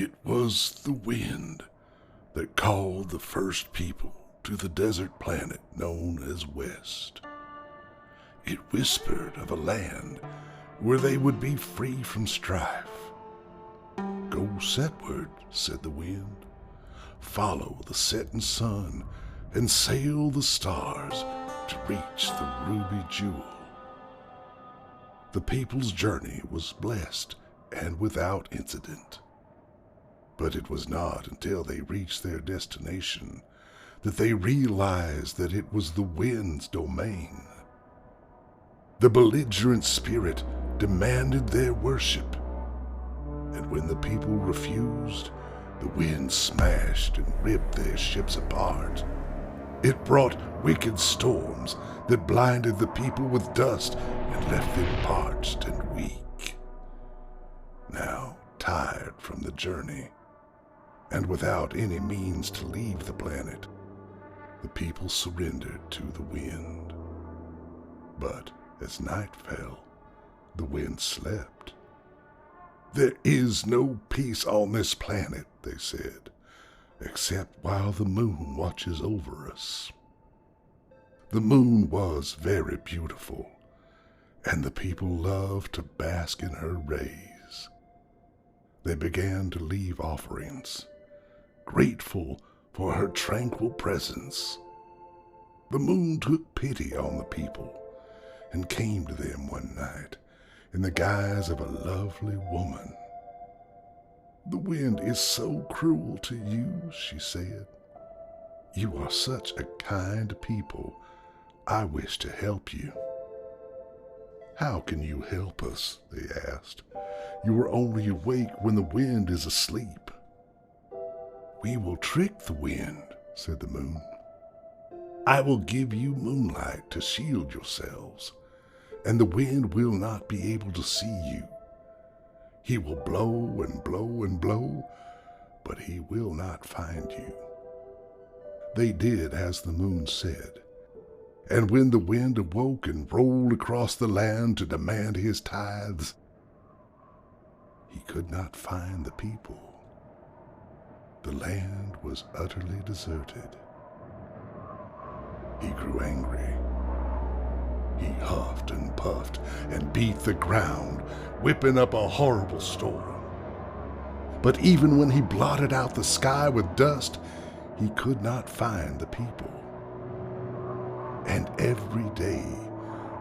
It was the wind that called the first people to the desert planet known as West. It whispered of a land where they would be free from strife. "Go setward," said the wind. "Follow the setting sun and sail the stars to reach the ruby jewel." The people's journey was blessed and without incident. But it was not until they reached their destination that they realized that it was the wind's domain. The belligerent spirit demanded their worship, and when the people refused, the wind smashed and ripped their ships apart. It brought wicked storms that blinded the people with dust and left them parched and weak. Now, tired from the journey, and without any means to leave the planet, the people surrendered to the wind. But as night fell, the wind slept. "There is no peace on this planet," they said, "except while the moon watches over us." The moon was very beautiful, and the people loved to bask in her rays. They began to leave offerings, grateful for her tranquil presence. The moon took pity on the people and came to them one night in the guise of a lovely woman. "The wind is so cruel to you," she said. "You are such a kind people. I wish to help you." "How can you help us?" they asked. "You are only awake when the wind is asleep." "We will trick the wind," said the moon. "I will give you moonlight to shield yourselves, and the wind will not be able to see you. He will blow and blow and blow, but he will not find you." They did as the moon said, and when the wind awoke and rolled across the land to demand his tithes, he could not find the people. The land was utterly deserted. He grew angry. He huffed and puffed and beat the ground, whipping up a horrible storm. But even when he blotted out the sky with dust, he could not find the people. And every day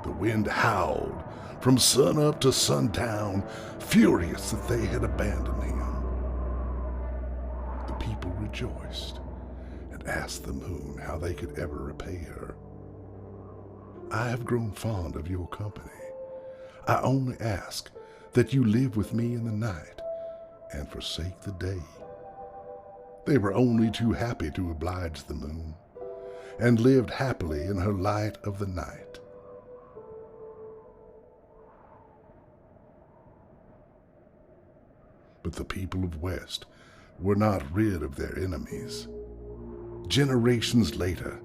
the wind howled from sunup to sundown, furious that they had abandoned him. The people rejoiced and asked the moon how they could ever repay her. "I have grown fond of your company. I only ask that you live with me in the night and forsake the day." They were only too happy to oblige the moon, and lived happily in her light of the night. But the people of West were not rid of their enemies. Generations later,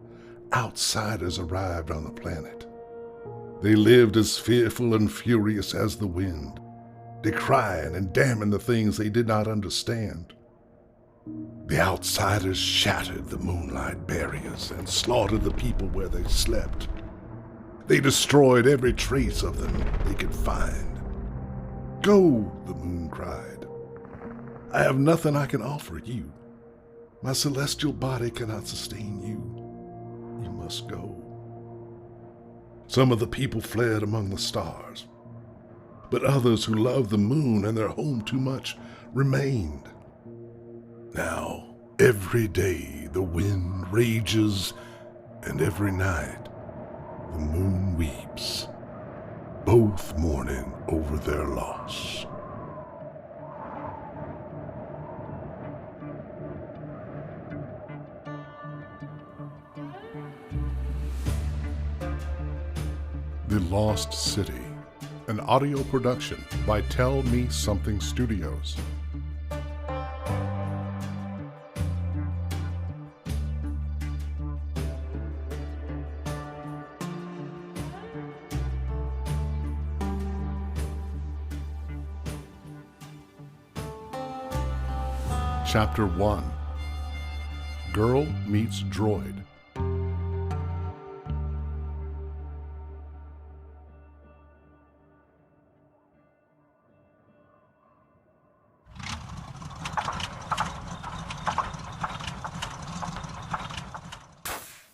outsiders arrived on the planet. They lived as fearful and furious as the wind, decrying and damning the things they did not understand. The outsiders shattered the moonlight barriers and slaughtered the people where they slept. They destroyed every trace of them they could find. "Go," the moon cried. "I have nothing I can offer you. My celestial body cannot sustain you. You must go." Some of the people fled among the stars, but others who loved the moon and their home too much remained. Now, every day the wind rages, and every night the moon weeps, both mourning over their loss. The Lost City, an audio production by Tell Me Something Studios. Chapter 1. Girl Meets Droid.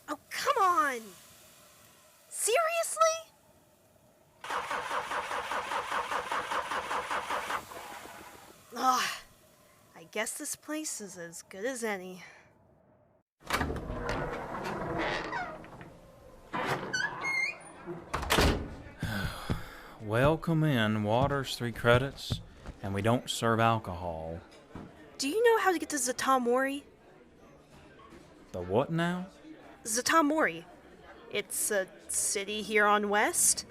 Oh, come on! Seriously? Ugh, I guess this place is as good as any. Welcome in. Water's 3 credits, and we don't serve alcohol. Do you know how to get to Zatamori? The what now? Zatamori. It's a city here on West.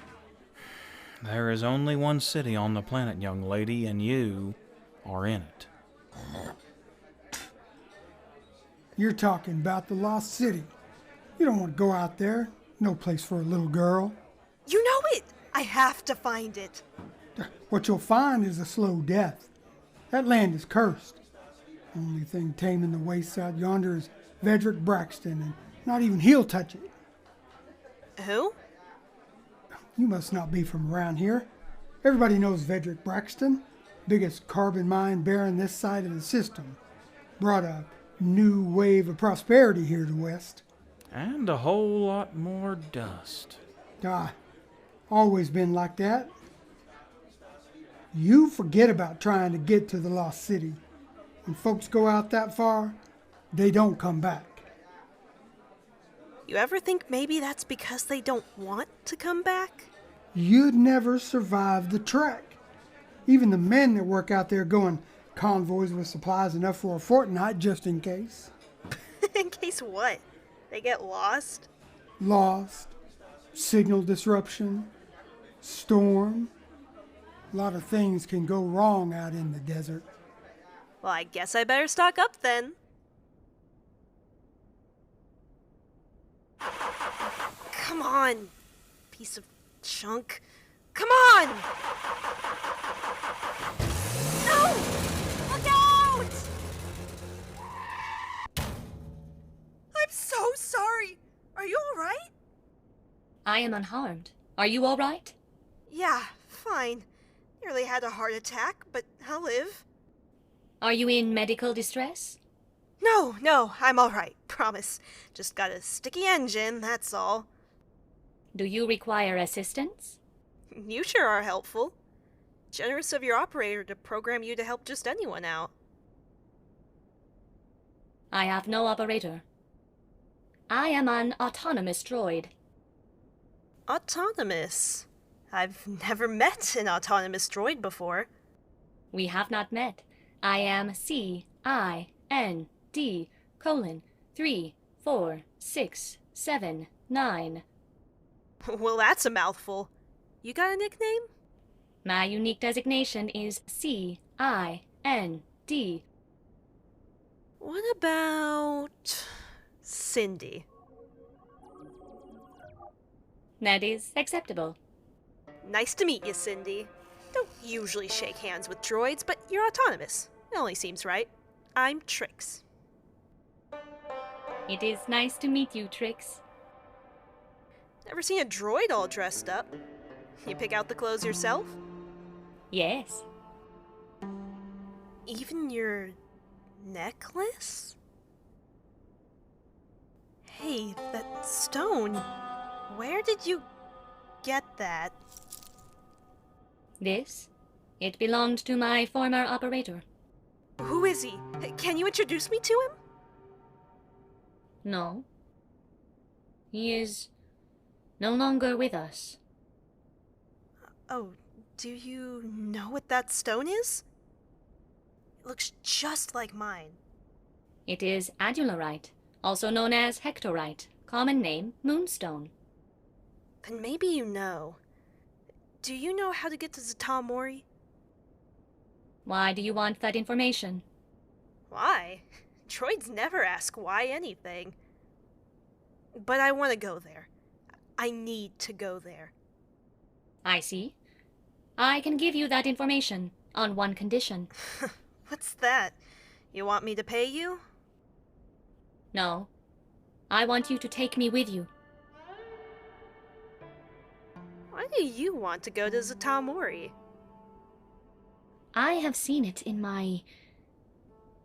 There is only one city on the planet, young lady, and you are in it. You're talking about the Lost City. You don't want to go out there. No place for a little girl. You know it! I have to find it. What you'll find is a slow death. That land is cursed. Only thing taming the wastes out yonder is Vedrick Braxton, and not even he'll touch it. Who? You must not be from around here. Everybody knows Vedrick Braxton, biggest carbon mine baron this side of the system. Brought a new wave of prosperity here to West. And a whole lot more dust. Always been like that. You forget about trying to get to the Lost City. When folks go out that far, they don't come back. You ever think maybe that's because they don't want to come back? You'd never survive the trek. Even the men that work out there going convoys with supplies enough for a fortnight just in case. In case what? They get lost? Lost, signal disruption, storm. A lot of things can go wrong out in the desert. Well, I guess I better stock up then. Come on, piece of junk. Come on! No! Look out! I'm so sorry. Are you all right? I am unharmed. Are you all right? Yeah, fine. Nearly had a heart attack, but I'll live. Are you in medical distress? No, I'm all right. Promise. Just got a sticky engine, that's all. Do you require assistance? You sure are helpful. Generous of your operator to program you to help just anyone out. I have no operator. I am an autonomous droid. Autonomous? I've never met an autonomous droid before. We have not met. I am CIND:34679. Well, that's a mouthful. You got a nickname? My unique designation is CIND. What about Cindy? That is acceptable. Nice to meet you, Cindy. Don't usually shake hands with droids, but you're autonomous. It only seems right. I'm Trix. It is nice to meet you, Trix. Never seen a droid all dressed up. You pick out the clothes yourself? Yes. Even your necklace? Hey, that stone. Where did you get that? This? It belonged to my former operator. Who is he? Can you introduce me to him? No. He is no longer with us. Oh, do you know what that stone is? It looks just like mine. It is adularite, also known as hectorite, common name moonstone. Then maybe you know. Do you know how to get to Zatamori? Why do you want that information? Why? Droids never ask why anything. But I want to go there. I need to go there. I see. I can give you that information on one condition. What's that? You want me to pay you? No. I want you to take me with you. Why do you want to go to Zatamori? I have seen it in my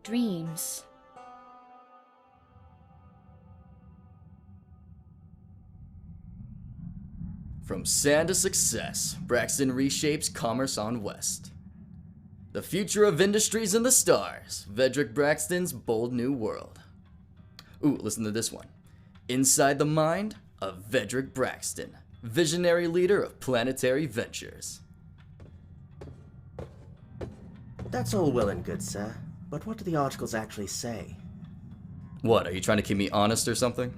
dreams. From sand to success, Braxton reshapes commerce on West. The future of industries in the stars, Vedrick Braxton's bold new world. Ooh, listen to this one. Inside the mind of Vedrick Braxton, visionary leader of planetary ventures. That's all well and good, sir. But what do the articles actually say? What, are you trying to keep me honest or something?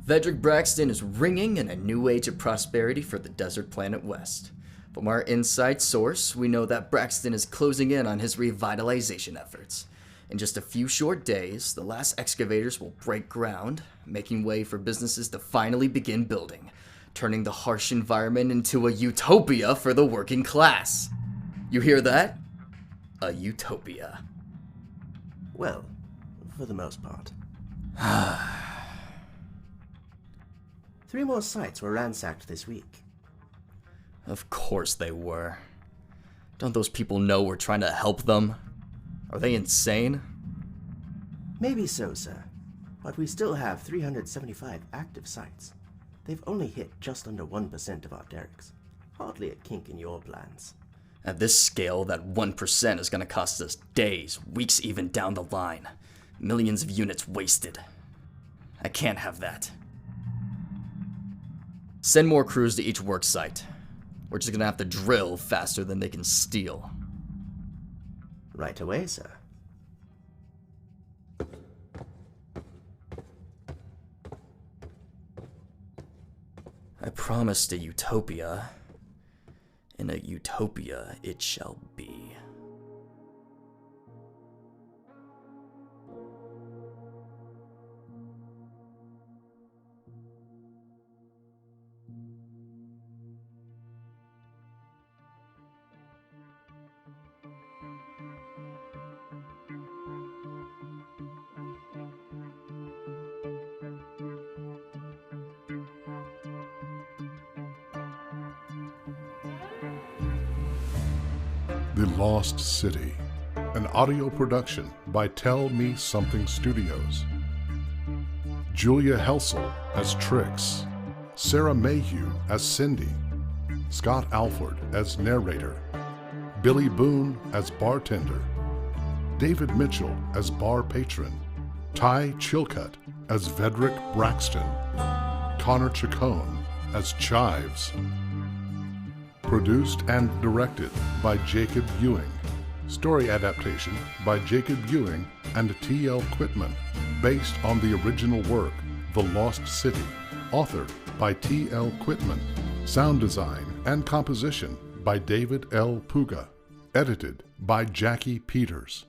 Vedrick Braxton is ringing in a new age of prosperity for the desert planet West. From our inside source, we know that Braxton is closing in on his revitalization efforts. In just a few short days, the last excavators will break ground, making way for businesses to finally begin building, turning the harsh environment into a utopia for the working class. You hear that? A utopia. Well, for the most part. 3 more sites were ransacked this week. Of course they were. Don't those people know we're trying to help them? Are they insane? Maybe so, sir. But we still have 375 active sites. They've only hit just under 1% of our derricks. Hardly a kink in your plans. At this scale, that 1% is going to cost us days, weeks even down the line. Millions of units wasted. I can't have that. Send more crews to each work site. We're just going to have to drill faster than they can steal. Right away, sir. I promised a utopia. In a utopia it shall be. The Lost City, an audio production by Tell Me Something Studios. Julia Helsel as Trix, Sarah Mayhew as Cindy, Scott Alford as narrator, Billy Boone as bartender, David Mitchell as bar patron, Ty Chilcutt as Vedrick Braxton, Connor Chacon as Chives. Produced and directed by Jacob Ewing. Story adaptation by Jacob Ewing and T.L. Quitman, based on the original work, The Lost City, authored by T.L. Quitman. Sound design and composition by David L. Puga. Edited by Jackie Peters.